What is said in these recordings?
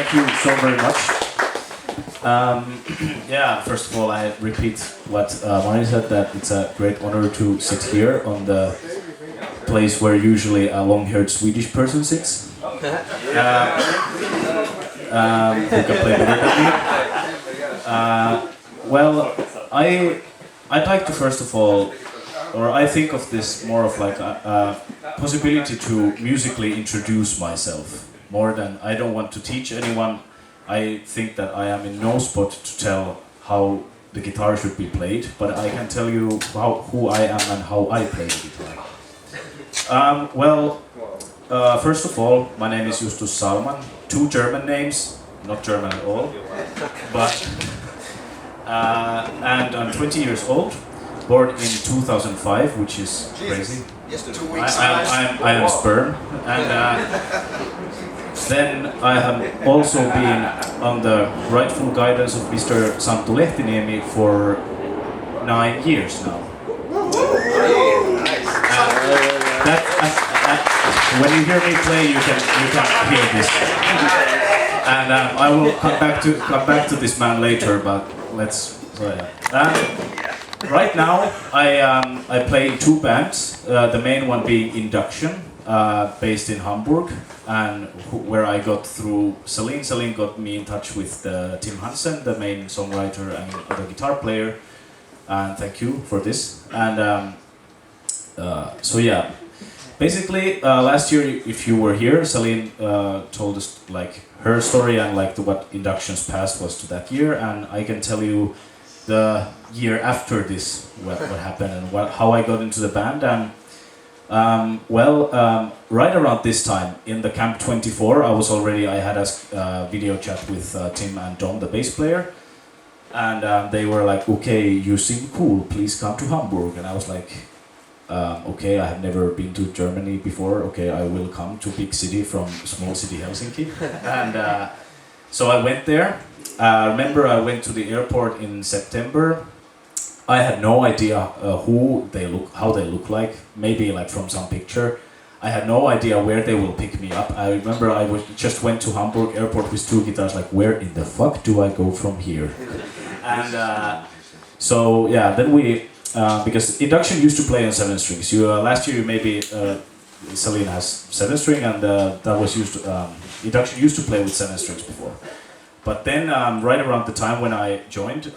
thank you so very much. Yeah, first of all, I repeat what Mari said, that it's a great honor to sit here on the place where usually a long-haired Swedish person sits. Who can play better than me. Well, I'd like to first of all, or I think of this more of like a possibility to musically introduce myself, more than I don't want to teach anyone. I think that I am in no spot to tell how the guitar should be played, but I can tell you who I am and how I play the guitar. First of all, my name is Justus Salman. 2 German names, not German at all, but and I'm 20 years old, born in 2005, which is crazy. Yes, 2 weeks. I am a sperm, and then I have also been on the rightful guidance of Mr. Santtu Lehtiniemi for 9 years now. When you hear me play, you can hear this. And I will come back to this man later, but let's. Right now, I play in 2 bands. The main one being Induction, based in Hamburg, and where I got through Celine. Celine got me in touch with Tim Hansen, the main songwriter and the guitar player. And thank you for this. And so yeah, basically last year, if you were here, Celine told us like her story and like what Induction's past was to that year, and I can tell you the year after this what happened and how I got into the band. And right around this time in the Camp 24, I had a video chat with Tim and Dom, the bass player, and they were like, okay, you seem cool, please come to Hamburg. And I was like, okay, I have never been to Germany before, okay, I will come to big city from small city Helsinki. And so I went there. Remember, I went to the airport in September. I had no idea how they look like, maybe like from some picture. I had no idea where they will pick me up. I remember just went to Hamburg airport with 2 guitars, like where in the fuck do I go from here? And so yeah, then we, because Induction used to play on 7 strings. Last year maybe Celine has 7 string, and that was Induction used to play with 7 strings before. But then, right around the time when I joined,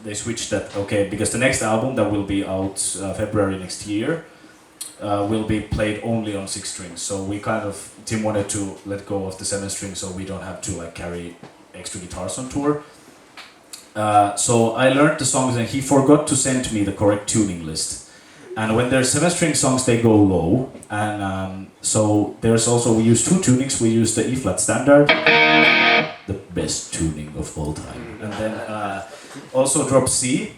they switched that, okay, because the next album that will be out February next year will be played only on 6 strings. So Tim wanted to let go of the 7 strings so we don't have to like carry extra guitars on tour. So I learned the songs, and he forgot to send me the correct tuning list. And when there's 7-string songs, they go low. And so there's also, we use 2 tunings. We use the E-flat standard, the best tuning of all time. And then also drop C.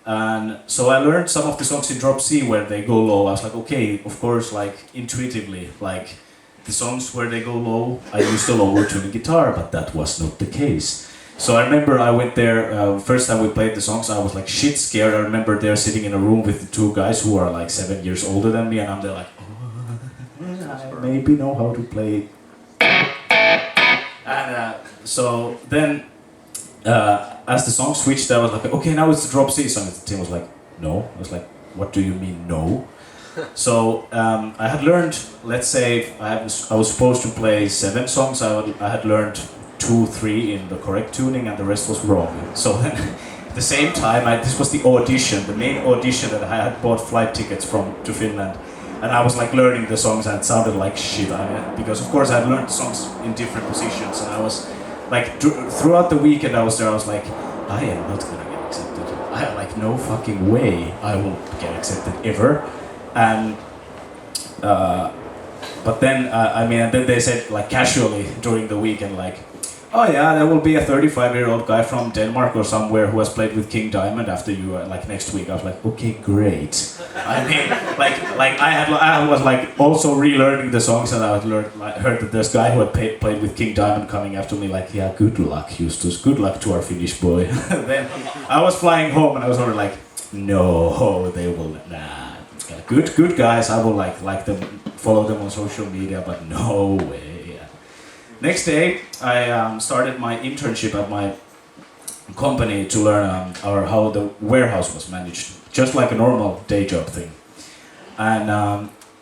And so I learned some of the songs in drop C where they go low. I was like, okay, of course, like intuitively, like the songs where they go low, I use the lower tuning guitar, but that was not the case. So I remember I went there, first time we played the songs, I was like shit scared. I remember they're sitting in a room with the 2 guys who are like 7 years older than me, and I'm there like, I maybe know how to play. And so then, as the song switched, I was like, okay, now it's the drop C song. And the team was like, no. I was like, what do you mean no? So I had learned, let's say, I was supposed to play 7 songs. I had learned 2, 3 in the correct tuning, and the rest was wrong. So then, at the same time, this was the audition, the main audition that I had bought flight tickets to Finland, and I was like learning the songs, and it sounded like shit. Because of course I had learned songs in different positions, and I was like throughout the weekend I was like, I am not gonna get accepted. I like no fucking way I will get accepted ever, and. But then, and then they said like casually during the weekend, like, oh yeah, there will be a 35-year-old guy from Denmark or somewhere who has played with King Diamond after you, like next week. I was like, okay, great. I mean, I was like also relearning the songs, and I heard that there's a guy who had played with King Diamond coming after me, like, yeah, good luck, Justus, good luck to our Finnish boy. Then I was flying home, and I was sort of like, no, they will, nah, good guys. I will like them, follow them on social media, but no way. Next day, I started my internship at my company to learn how the warehouse was managed, just like a normal day job thing. And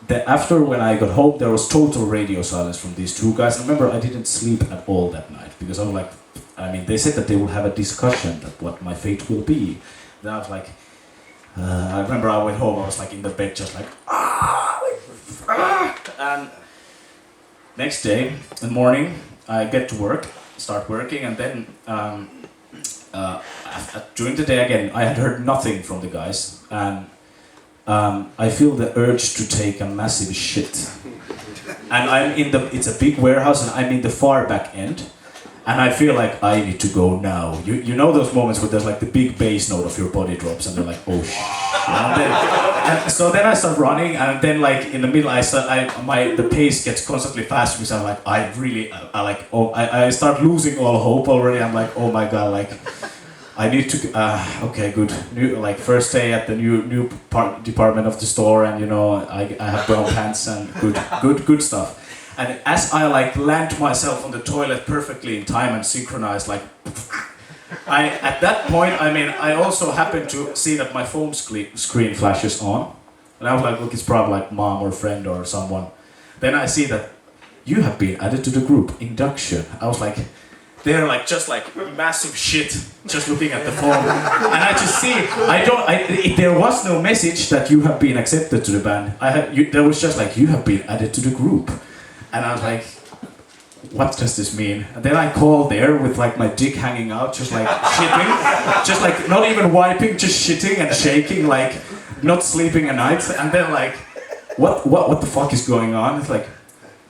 after when I got home, there was total radio silence from these two guys. I remember I didn't sleep at all that night because I was like, I mean, they said that they will have a discussion that what my fate will be. Then I was like, I remember I went home, I was like in the bed just like, and next day, in the morning, I get to work, start working, and then during the day again, I had heard nothing from the guys, and I feel the urge to take a massive shit. And it's a big warehouse, and I'm in the far back end, and I feel like I need to go now. You know those moments where there's like the big bass note of your body drops, and they're like, oh shit. And so then I start running, and then like in the middle, the pace gets constantly faster because I'm like, I start losing all hope already. I'm like, oh my god, like I need to. Okay, good. Like first day at the new department of the store, and you know I have brown pants and good stuff. And as I like land myself on the toilet perfectly in time and synchronized, like at that point, I mean, I also happened to see that my phone screen flashes on, and I was like, look, it's probably like mom or friend or someone. Then I see that you have been added to the group induction. I was like, they're like just like massive shit, just looking at the phone, and I just see there was no message that you have been accepted to the band. There was just like you have been added to the group. And I was like, what does this mean? And then I called there with like my dick hanging out, just like shitting, just like not even wiping, just shitting and shaking, like not sleeping a night. And then like, what the fuck is going on? It's like,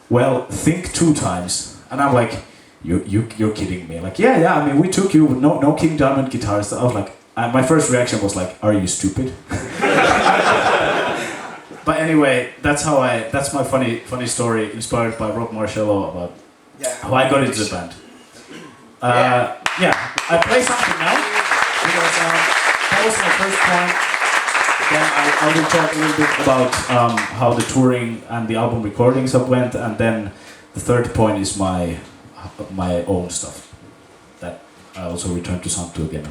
well, think 2 times. And I'm like, you're kidding me? Like, yeah, I mean, we took you with no King Diamond guitars. I was like, my first reaction was like, are you stupid? But anyway, that's my funny story inspired by Rob Marcello about how I got into the band. I play something now because that was my first point. Then I will talk a little bit about how the touring and the album recordings have went, and then the third point is my own stuff that I also returned to Santu again.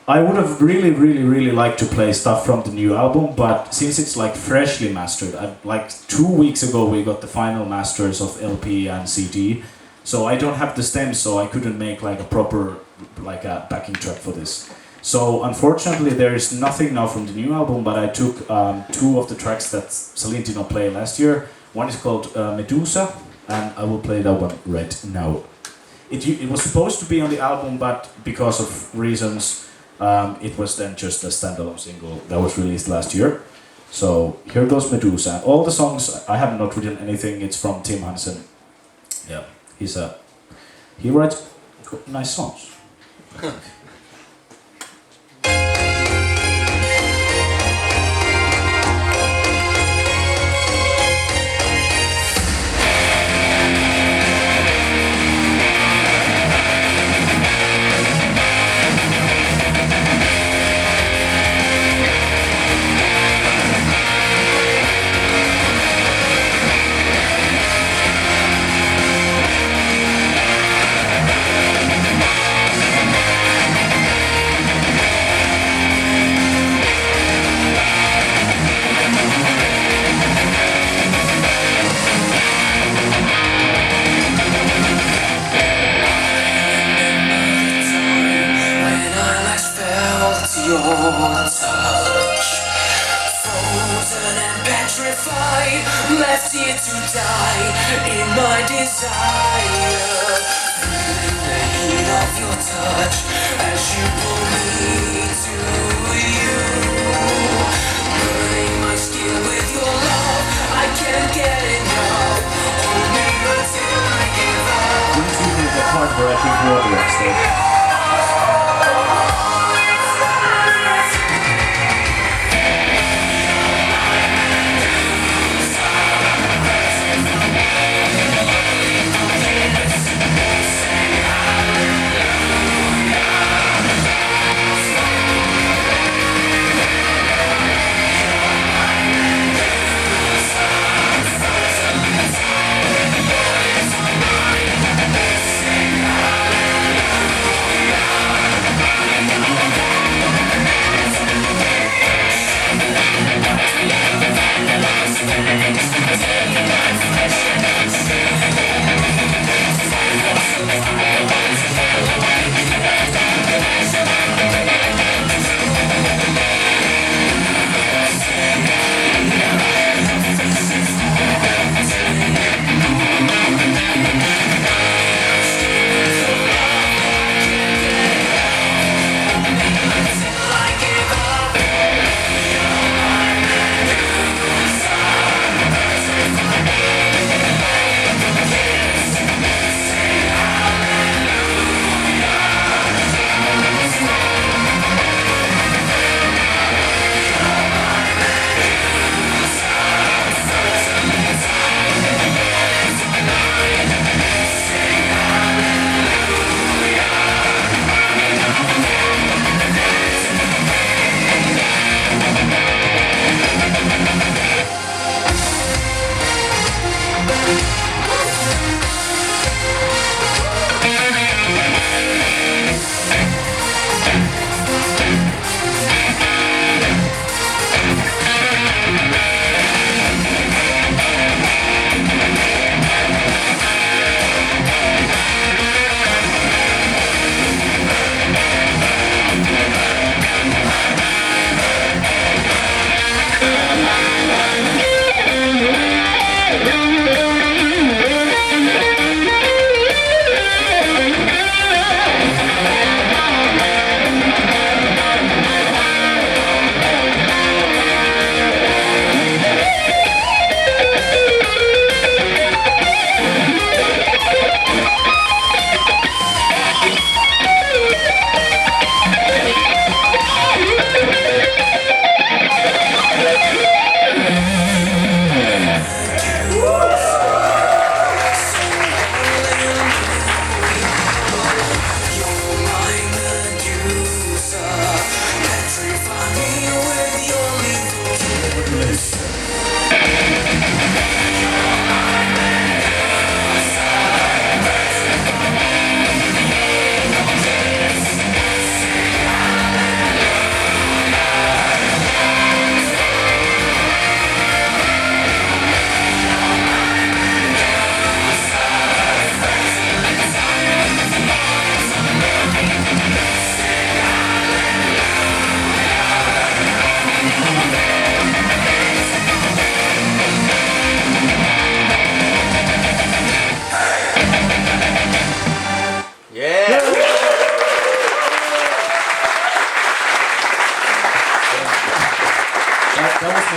I would have really liked to play stuff from the new album, but since it's like freshly mastered, like 2 weeks ago we got the final masters of LP and CD, so I don't have the stems, so I couldn't make like a proper like a backing track for this. So unfortunately there is nothing now from the new album, but I took 2 of the tracks that Celine did not play last year. One is called Medusa, and I will play that one right now. It was supposed to be on the album, but because of reasons, it was then just a standalone single that was released last year. So here goes Medusa. All the songs, I have not written anything, it's from Tim Hansen. Yeah, he writes nice songs. Left here to die in my desire. Feeling the heat of your touch as you pull me to you. Burning my skin with your love, I can't get enough. Hold me until I give up. This is the part where I think water on stage.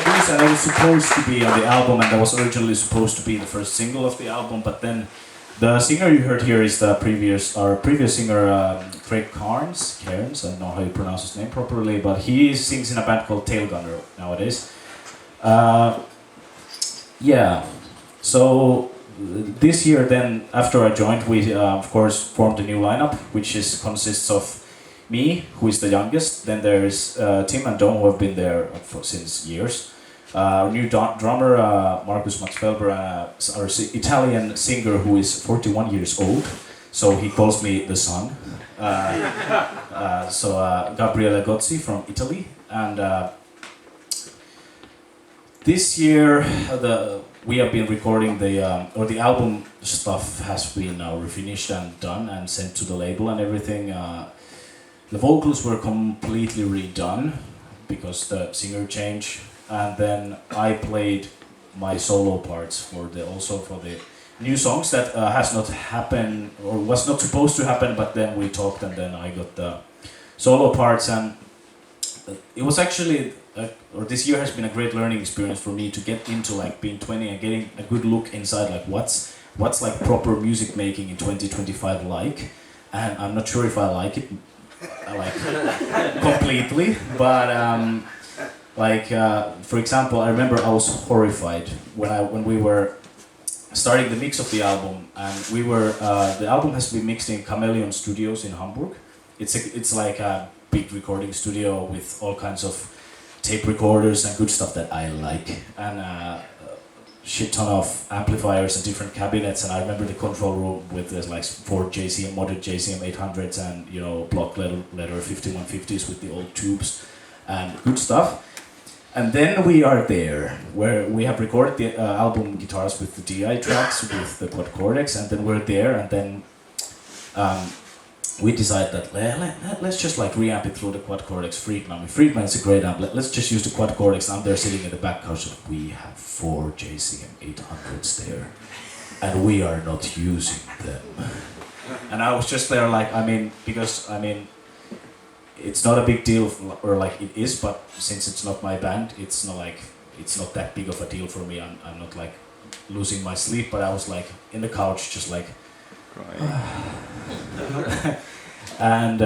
These and it was supposed to be on the album, and that was originally supposed to be the first single of the album. But then the singer you heard here is our previous singer, Craig Cairns. Cairns, I don't know how you pronounce his name properly, but he sings in a band called Tailgunner nowadays. Yeah. So this year, then after I joined, we of course formed a new lineup, which consists of me, who is the youngest. Then there's Tim and Dom, who have been there since years. Our new drummer, Markus Max Felber, our Italian singer, who is 41 years old, so he calls me the son. Gabriele Gozzi from Italy, and this year we have been recording the album stuff has been now refinished and done and sent to the label and everything. The vocals were completely redone because the singer changed, and then I played my solo parts for the new songs that has not happened or was not supposed to happen, but then we talked and then I got the solo parts, and it was actually this year has been a great learning experience for me to get into like being 20 and getting a good look inside like what's like proper music making in 2025 like, and I'm not sure if I like it completely, but for example, I remember I was horrified when we were starting the mix of the album, and we were the album has been mixed in Chameleon Studios in Hamburg. It's like a big recording studio with all kinds of tape recorders and good stuff that I like, and shit ton of amplifiers and different cabinets. And I remember the control room with like 4 modded JCM 800s and block letter 5150s with the old tubes and good stuff. And then we are there, where we have recorded the album guitars with the DI tracks, with the quad codecs, and then we're there, and then we decide that let's just like reamp it through the quad codecs. Friedman is a great amp. Let's just use the quad codecs. I'm there sitting in the back couch. We have 4 JCM 800s there, and we are not using them. And I was just there like, because it's not a big deal, or like it is, but since it's not my band, it's not that big of a deal for me. I'm not like losing my sleep, but I was like in the couch just like and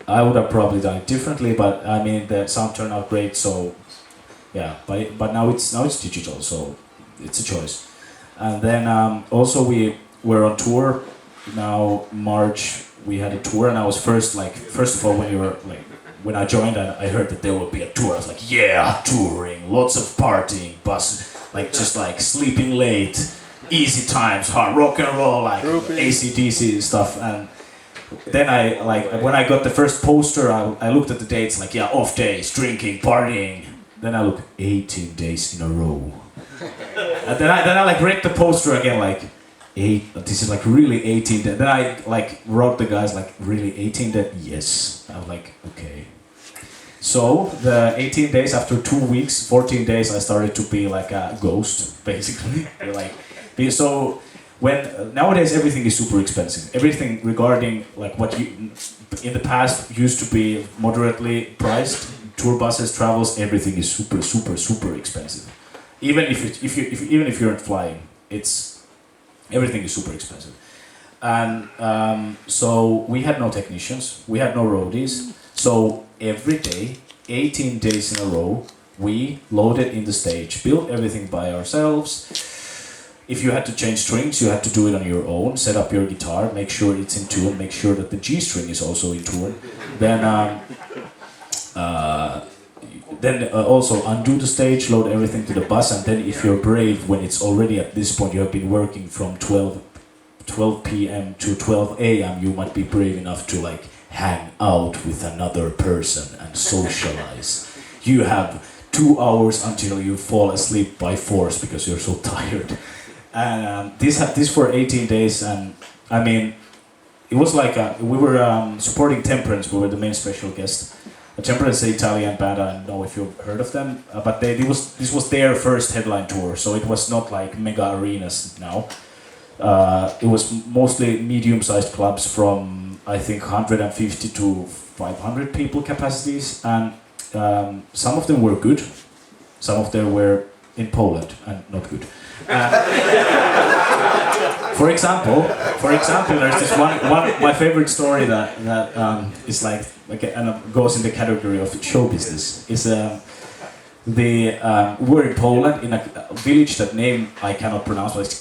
I would have probably done it differently, but the sound turned out great, so yeah, but now it's digital, so it's a choice. And then also we were on tour now. March we had a tour, and I was first of all when I joined and I heard that there would be a tour, I was like, yeah, touring, lots of partying, just like sleeping late, easy times, hard rock and roll, like AC/DC stuff. And then when I got the first poster, I looked at the dates, like, yeah, off days, drinking, partying. Then I looked 18 days in a row. And then I read the poster again, like, this is like really 18 days. Then I wrote the guys like, really 18 days? Yes. I was like, okay. So the 18 days, after 2 weeks, 14 days, I started to be like a ghost, basically. So nowadays everything is super expensive. Everything regarding like what in the past used to be moderately priced, tour buses, travels, everything is super, super, super expensive. Even if you're not flying, everything is super expensive. And so we had no technicians, we had no roadies. So every day, 18 days in a row, we loaded in the stage, built everything by ourselves. If you had to change strings, you had to do it on your own, set up your guitar, make sure it's in tune, make sure that the G string is also in tune. Then also undo the stage, load everything to the bus, and then if you're brave, when it's already at this point, you have been working from 12 p.m. to 12 a.m., you might be brave enough to like hang out with another person and socialize. You have 2 hours until you fall asleep by force because you're so tired. And this for 18 days, and it was like we were supporting Temperance. We were the main special guest. Temperance is an Italian band. I don't know if you've heard of them, but this was their first headline tour, so it was not like mega arenas now. It was mostly medium-sized clubs from I think 150 to 500 people capacities, and some of them were good, some of them were in Poland and not good. For example, there's this one my favorite story that is like and goes in the category of show business. Is we were in Poland in a village that name I cannot pronounce, like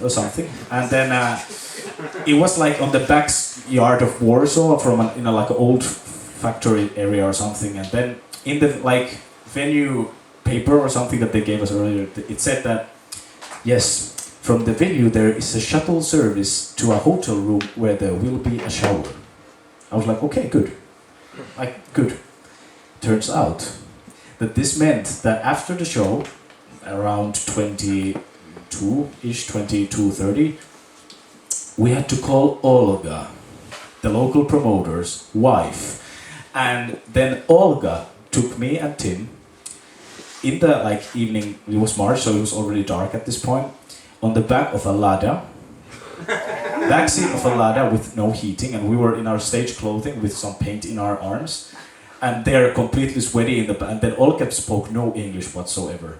or something, and then it was like on the backyard of Warsaw, in a like old factory area or something, and then in the like venue paper or something that they gave us earlier, it said that yes, from the venue there is a shuttle service to a hotel room where there will be a shower. I was like, okay, good. Like, good. Turns out that this meant that after the show, around 22-ish, 22:30, we had to call Olga, the local promoter's wife. And then Olga took me and Tim in the like evening, it was March, so it was already dark at this point, on the back of a Lada, backseat of a Lada with no heating, and we were in our stage clothing with some paint in our arms, and they're completely sweaty and then Olga spoke no English whatsoever.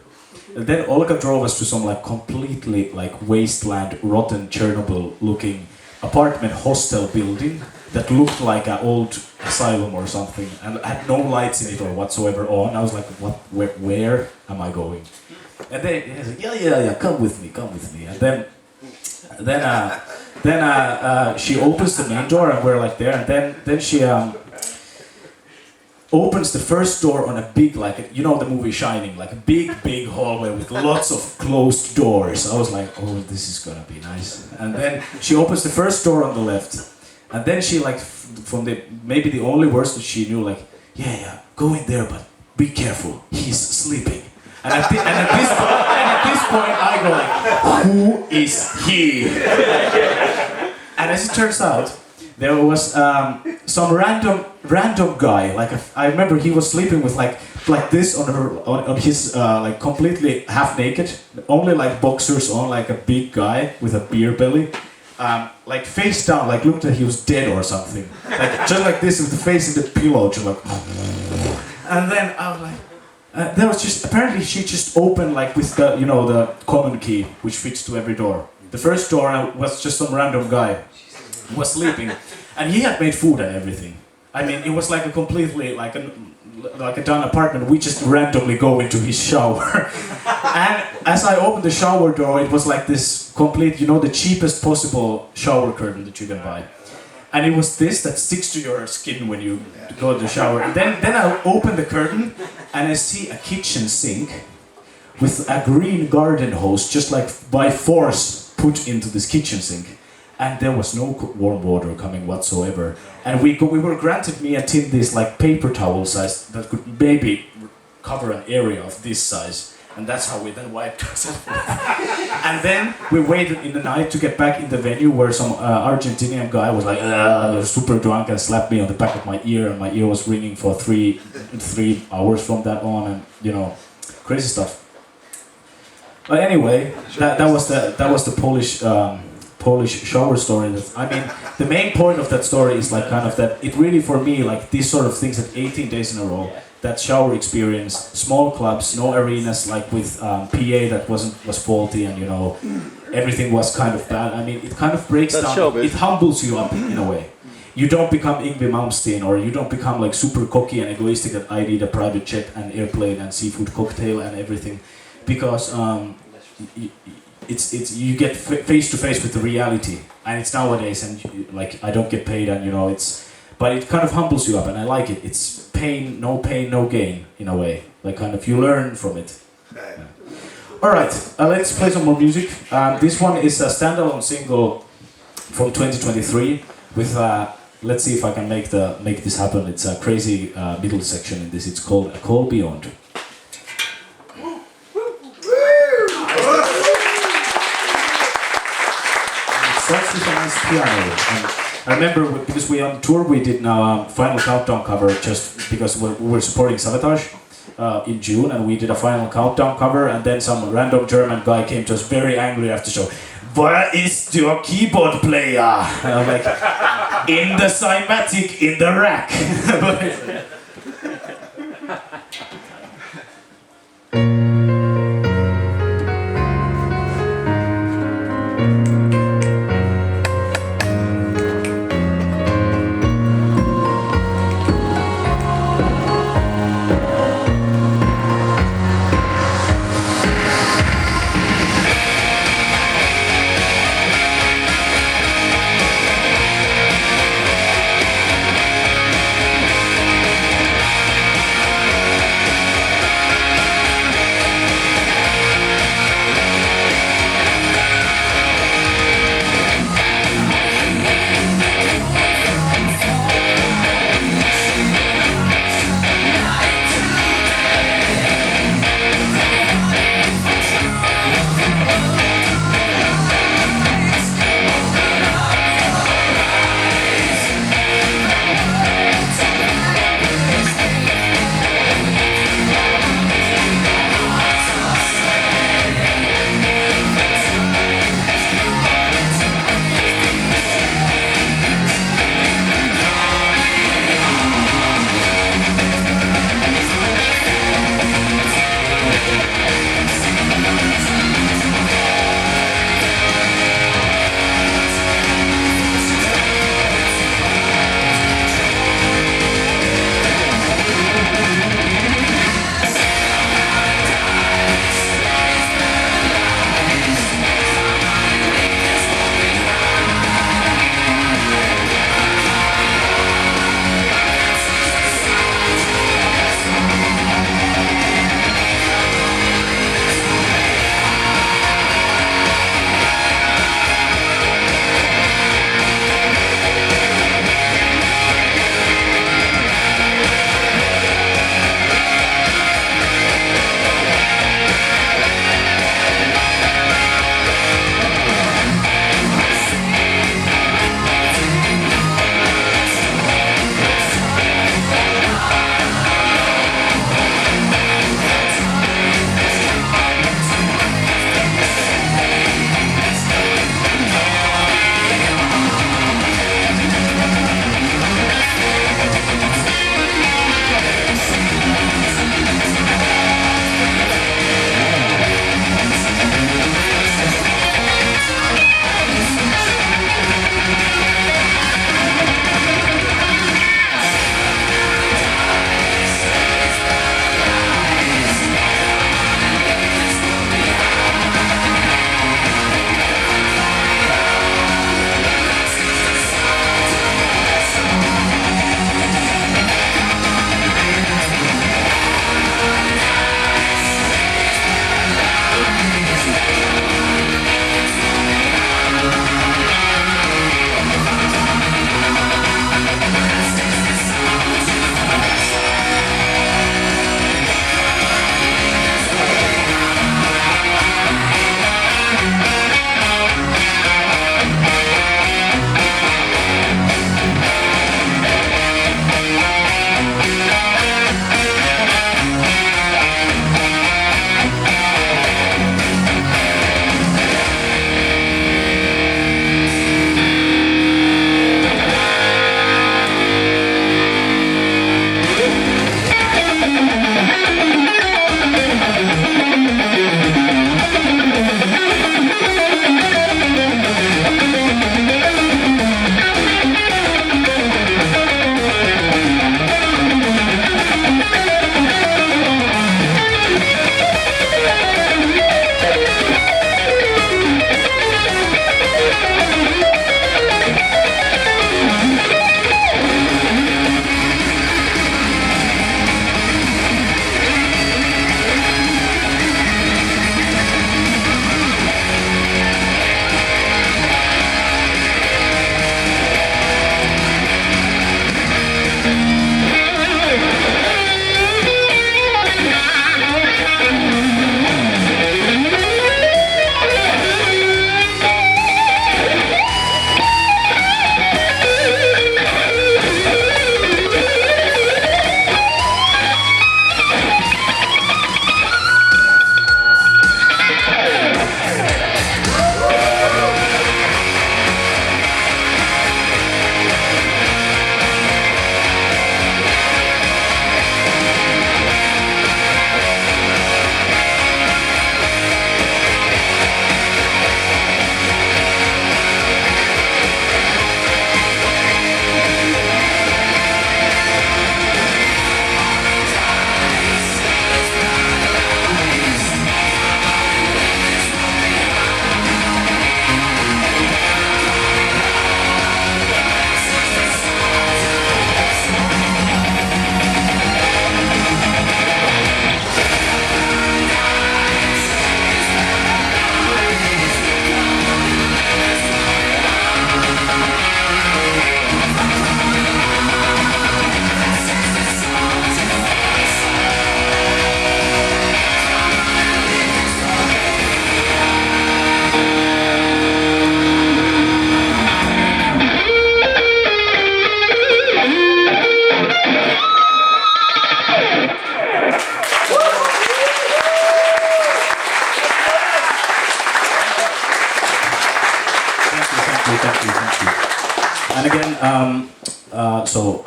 And then Olga drove us to some like completely like wasteland, rotten Chernobyl looking apartment hostel building that looked like an old asylum or something and had no lights in it or whatsoever on. I was like, what? Where am I going? And then he said, yeah, come with me. And then she opens the main door and we're like there. And then she opens the first door on a big, like, you know the movie Shining, like a big hallway with lots of closed doors. I was like, oh, this is gonna be nice. And then she opens the first door on the left. And then she like, from maybe the only words that she knew, like, yeah, go in there, but be careful, he's sleeping. And at this point I go like, who is he? And as it turns out, there was some random guy. Like I remember he was sleeping with like this on his like completely half naked, only like boxers on, like a big guy with a beer belly. Like face down, like looked like he was dead or something. Like just like this with the face in the pillow, just like. And then I was like, there was just apparently she just opened like with the the common key which fits to every door. The first door was just some random guy who was sleeping, and he had made food and everything. I mean, it was like a completely like a done apartment. We just randomly go into his shower. And as I opened the shower door, it was like this complete, the cheapest possible shower curtain that you can buy. And it was this that sticks to your skin when you go to the shower. And then I open the curtain and I see a kitchen sink with a green garden hose just like by force put into this kitchen sink. And there was no warm water coming whatsoever. And we were granted, me and Tim, this like paper towel size that could maybe cover an area of this size. And that's how we then wiped ourselves. And then we waited in the night to get back in the venue where some Argentinian guy was like super drunk and slapped me on the back of my ear, and my ear was ringing for three hours from that on, and crazy stuff. But anyway, that was the Polish shower story. I mean, the main point of that story is like kind of that it really for me like these sort of things at 18 days in a row. That shower experience, small clubs, no arenas like with PA that was faulty and everything was kind of bad. I mean, it kind of breaks down. It humbles you up in a way. You don't become Yngwie Malmsteen, or you don't become like super cocky and egoistic that I need a private jet and airplane and seafood cocktail and everything, because you get face to face with the reality, and it's nowadays, and like I don't get paid, and but it kind of humbles you up, and I like it. It's pain, no gain, in a way. Like kind of you learn from it. Yeah. All right, let's play some more music. This one is a standalone single from 2023 with. Let's see if I can make this happen. It's a crazy middle section in this. It's called A Call Beyond. It starts with a nice piano. And I remember because we on tour, we did now Final Countdown cover just because we were supporting Sabotage in June, and we did a Final Countdown cover, and then some random German guy came to us very angry after show. Where is your keyboard player? And I'm like, in the cymatic, in the rack.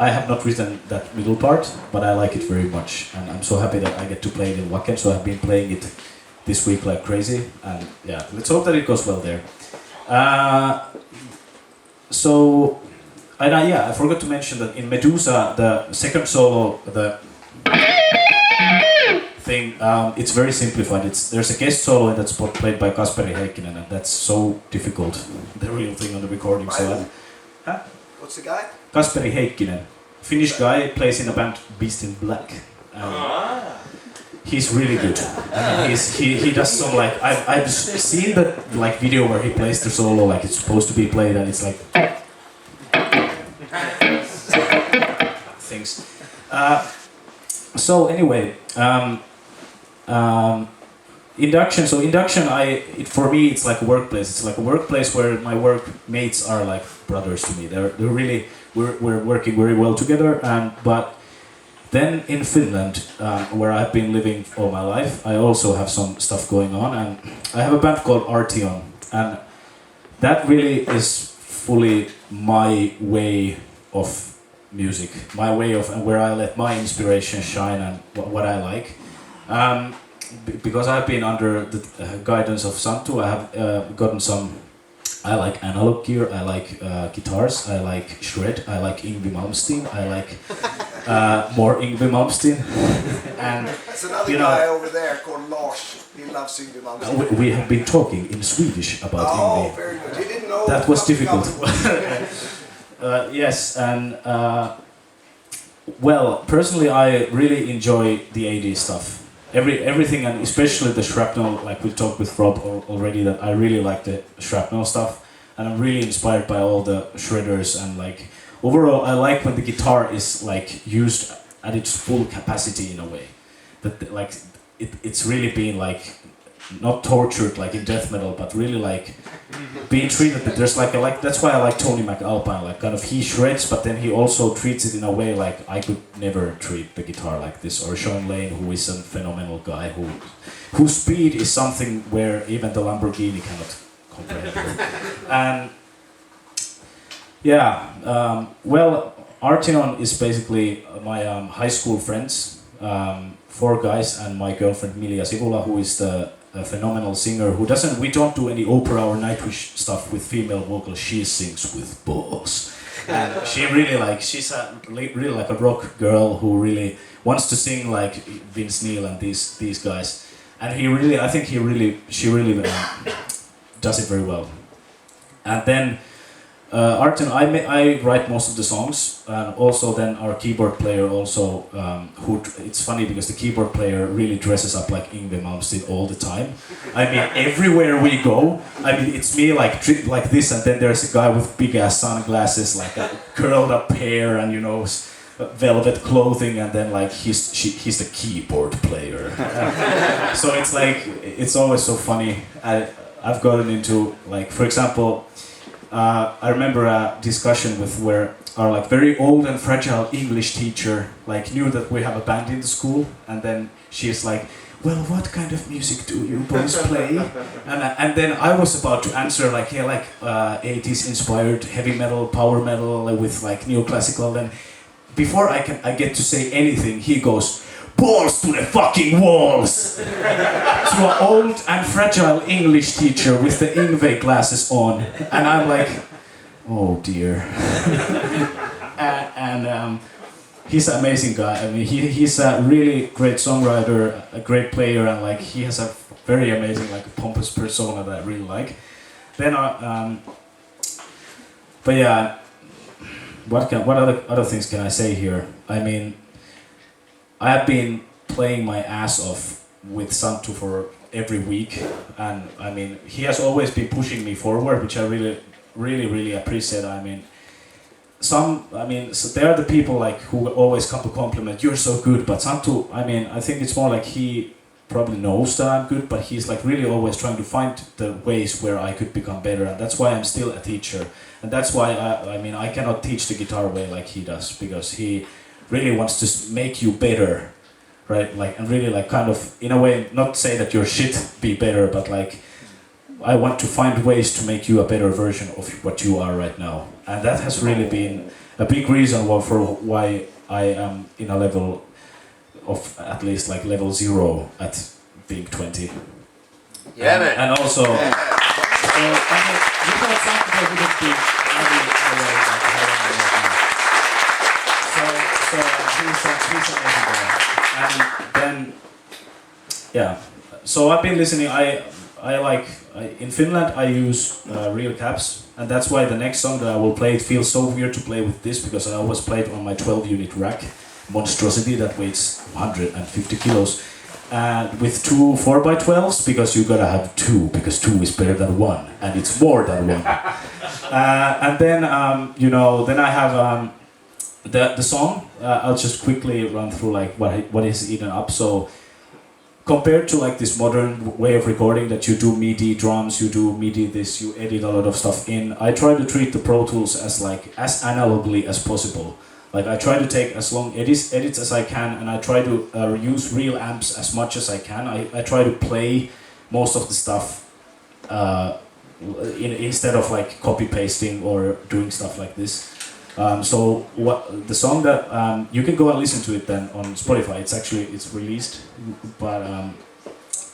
I have not written that middle part, but I like it very much, and I'm so happy that I get to play it in Wacken. So I've been playing it this week like crazy, and yeah, let's hope that it goes well there. I forgot to mention that in Medusa, the second solo, the thing, it's very simplified. There's a guest solo in that spot played by Kasperi Heikkinen, and that's so difficult, the real thing on the recording. What's the guy? Kasperi Heikkinen, Finnish guy, plays in a band Beast in Black. He's really good. I mean, he does some like I've seen the like video where he plays the solo like it's supposed to be played, and it's like things. So anyway, induction. So induction, for me, it's like a workplace. It's like a workplace where my workmates are like brothers to me. They're really we're working very well together. But then in Finland, where I've been living all my life, I also have some stuff going on, and I have a band called Artion, and that really is fully my way of music, my way of where I let my inspiration shine and what I like. Because I've been under the guidance of Santtu, I have gotten some. I like analog gear, I like guitars, I like shred, I like Yngwie Malmsteen, I like more Yngwie Malmsteen. And that's another guy over there called Lars. He loves Yngwie Malmsteen. We have been talking in Swedish about Yngwie. Oh, very good. You didn't know that was difficult. Yes, and well, personally, I really enjoy the 80s stuff. Everything, and especially the shrapnel, like we talked with Rob already, that I really like the shrapnel stuff, and I'm really inspired by all the shredders, and like overall I like when the guitar is like used at its full capacity in a way, that like it's really being like not tortured like in death metal, but really like being treated. There's like that's why I like Tony McAlpine, like kind of he shreds, but then he also treats it in a way like I could never treat the guitar like this. Or Sean Lane, who is a phenomenal guy whose speed is something where even the Lamborghini cannot comprehend. And yeah, well, Artion is basically my high school friends, 4 guys, and my girlfriend Milja Sivula, who is a phenomenal singer who we don't do any opera or Nightwish stuff with female vocals. She sings with balls, and she's really like a rock girl who really wants to sing like Vince Neil and these guys, and she really does it very well. And then Artion, I write most of the songs, and also then our keyboard player also, it's funny because the keyboard player really dresses up like Yngwie Malmsteen all the time. I mean, everywhere we go, I mean, it's me like this, and then there's a guy with big ass sunglasses, like a curled up hair, and velvet clothing, and then like he's the keyboard player. So it's like, it's always so funny. I've gotten into, like, for example, I remember a discussion where our like very old and fragile English teacher like knew that we have a band in the school, and then she's like, well, what kind of music do you boys play? And then I was about to answer like, yeah, like 80s inspired heavy metal, power metal with like neoclassical. Then before I get to say anything, he goes, balls to the fucking walls! To an old and fragile English teacher with the Yngwie glasses on. And I'm like, oh dear. and he's an amazing guy. I mean, he's a really great songwriter, a great player, and like he has a very amazing like pompous persona that I really like. Then, but yeah, what other things can I say here? I mean, I have been playing my ass off with Santtu for every week, and I mean, he has always been pushing me forward, which I really appreciate. I mean, so there are the people like who always come to compliment, you're so good, but Santtu, I mean, I think it's more like he probably knows that I'm good, but he's like really always trying to find the ways where I could become better, and that's why I'm still a teacher, and that's why I cannot teach the guitar way like he does, because he really wants to make you better, right? Like, and really like kind of in a way not say that your shit be better, but like I want to find ways to make you a better version of what you are right now, and that has really been a big reason for why I am in a level of at least like level 0 at being 20. Yeah, man. And also, so, I mean, without something I wouldn't be having the way like how I am right now. So he's amazing guy. And then, yeah. So I've been listening. In Finland I use real caps, and that's why the next song that I will play, it feels so weird to play with this because I always play it on my 12-unit rack monstrosity that weighs 150 kilos. With two 4x12s because you gotta have two because two is better than one and it's more than one. And then then I have the song. I'll just quickly run through like what is eaten up. So compared to like this modern way of recording that you do MIDI drums, you do MIDI this, you edit a lot of stuff in. I try to treat the Pro Tools as analogically as possible. Like I try to take as long edits as I can, and I try to use real amps as much as I can. I try to play most of the stuff instead of like copy pasting or doing stuff like this. So what the song that you can go and listen to it then on Spotify. It's released, but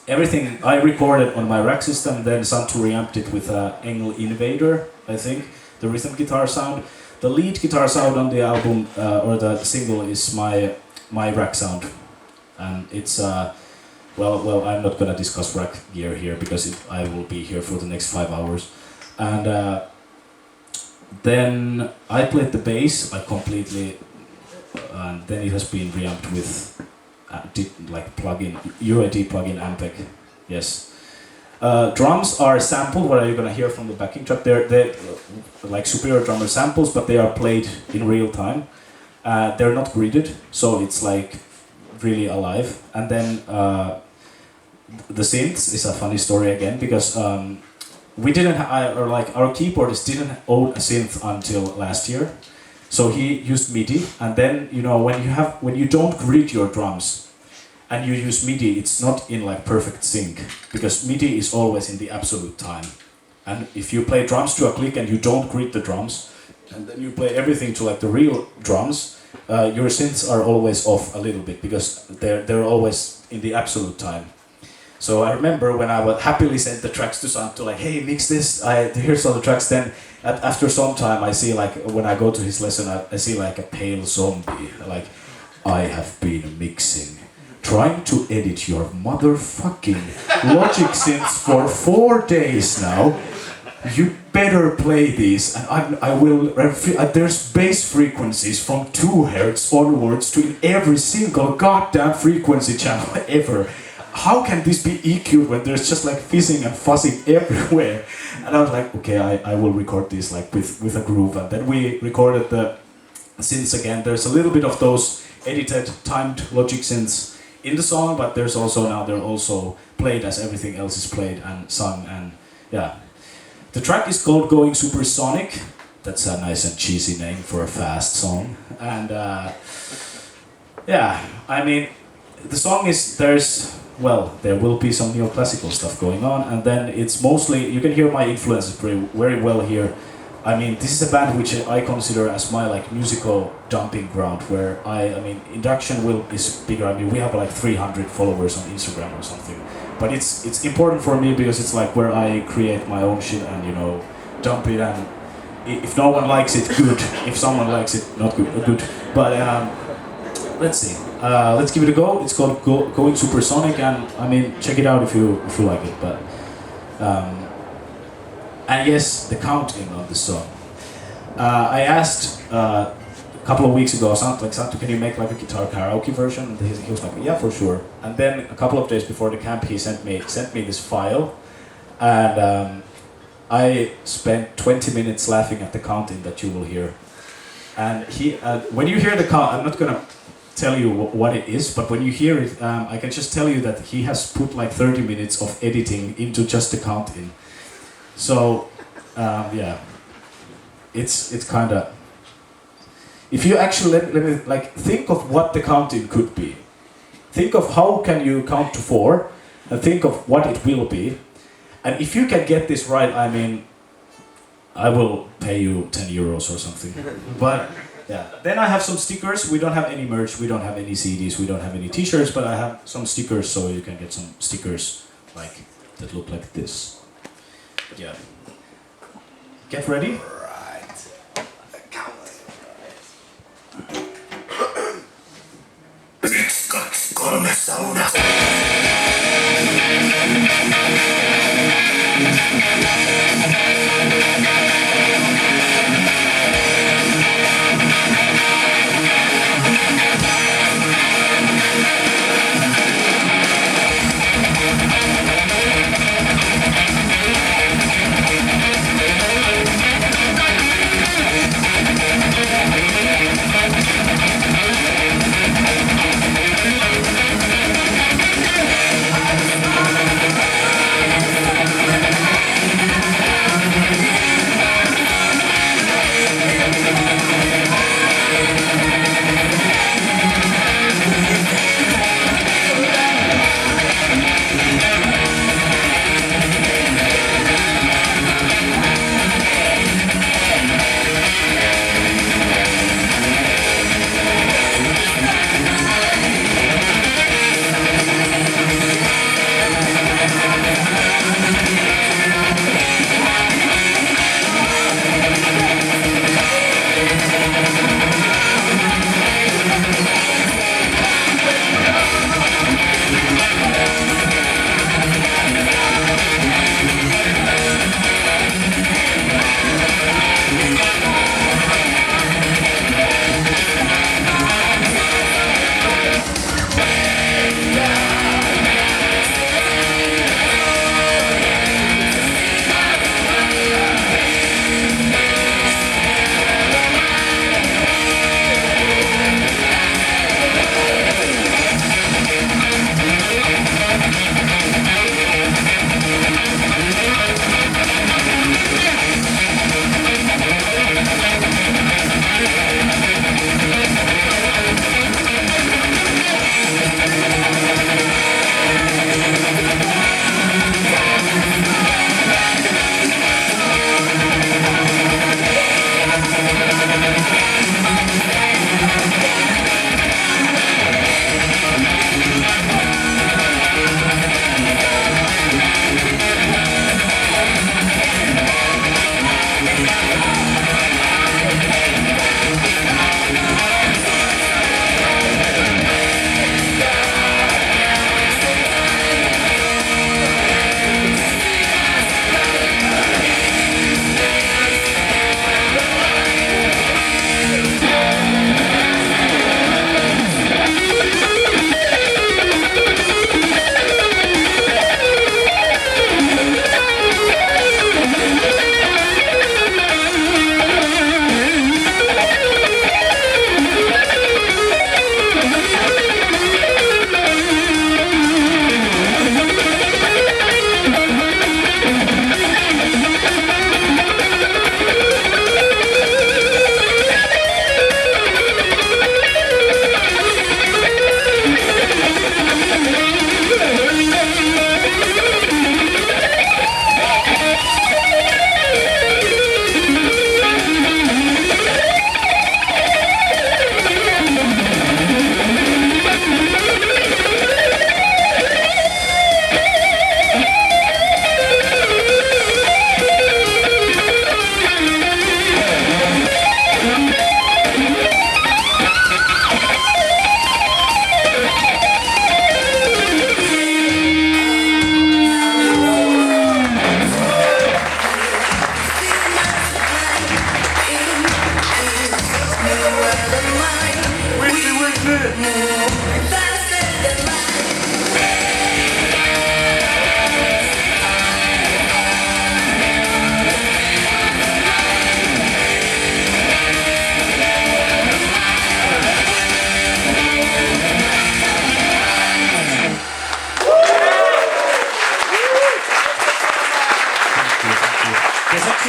everything I recorded on my rack system. Then Santu reamped it with Engel Invader, I think, the rhythm guitar sound. The lead guitar sound on the album or the single is my rack sound, and it's well I'm not gonna discuss rack gear here because I will be here for the next 5 hours, and then I played the bass like completely, and then it has been reamped with UAD plugin Ampeg, yes. Drums are sampled. What are you gonna hear from the backing track? They're like Superior Drummer samples, but they are played in real time. They're not gridded, so it's like really alive. And then the synths is a funny story again because we didn't our keyboardist didn't own a synth until last year, so he used MIDI. And then when you don't grid your drums and you use MIDI, it's not in like perfect sync because MIDI is always in the absolute time. And if you play drums to a click and you don't grid the drums, and then you play everything to like the real drums, your synths are always off a little bit because they're always in the absolute time. So I remember when I would happily send the tracks to Santu, like, hey, mix this. Here's all the tracks. Then after some time, I see like when I go to his lesson, I see like a pale zombie, like I have been mixing. Trying to edit your motherfucking Logic synths for 4 days now. You better play these, and I will. There's bass frequencies from 2 Hz onwards to every single goddamn frequency channel ever. How can this be EQ'd when there's just like fizzing and fuzzing everywhere? And I was like, okay, I will record this like with a groove, and then we recorded the synths again. There's a little bit of those edited, timed Logic synths in the song, but they're also played as everything else is played and sung, and yeah. The track is called Going Supersonic. That's a nice and cheesy name for a fast song. And yeah, I mean, the song is, there will be some neoclassical stuff going on, and then it's mostly, you can hear my influences very well here. I mean, this is a band which I consider as my like musical dumping ground, where I mean, Induction is bigger. I mean, we have like 300 followers on Instagram or something, but it's important for me because it's like where I create my own shit and dump it, and if no one likes it, good. If someone likes it, not good. But let's see. Let's give it a go. It's called Going Supersonic, and I mean, check it out if you like it. But and yes, the counting of the song. I asked a couple of weeks ago, Santu, can you make like a guitar karaoke version? And he was like, yeah, for sure. And then a couple of days before the camp, he sent me this file, and I spent 20 minutes laughing at the counting that you will hear. And when you hear the count, I'm not gonna tell you what it is, but when you hear it, I can just tell you that he has put like 30 minutes of editing into just the counting. So, yeah, it's kind of. If you actually let me like think of what the counting could be, think of how can you count to 4, and think of what it will be, and if you can get this right, I mean, I will pay you 10 euros or something. But Yeah. Then I have some stickers. We don't have any merch. We don't have any CDs. We don't have any T-shirts. But I have some stickers, so you can get some stickers like that look like this. But yeah. Get ready. Right. Count. 1, 2, 3 sauna.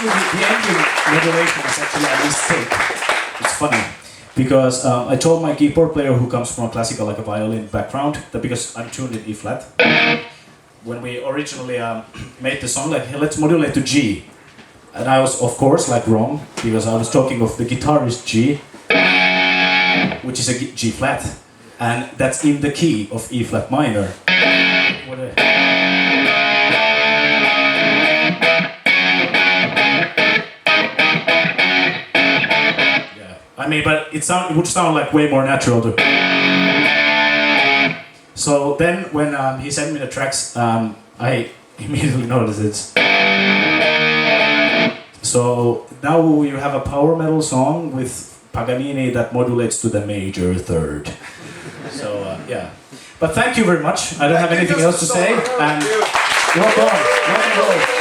the ending modulation is actually a mistake. It's funny. Because I told my keyboard player who comes from a classical, like a violin background, that because I'm tuned in E flat, when we originally made the song, like, hey, let's modulate to G. And I was, of course, like wrong, because I was talking of the guitarist G. which is a G flat, and that's in the key of E flat minor. I mean, but it would sound like way more natural to. So then, when he sent me the tracks, I immediately noticed it. So now you have a power metal song with Paganini that modulates to the major third. So yeah, but thank you very much. I don't have anything else to say, and rock on, rock and roll.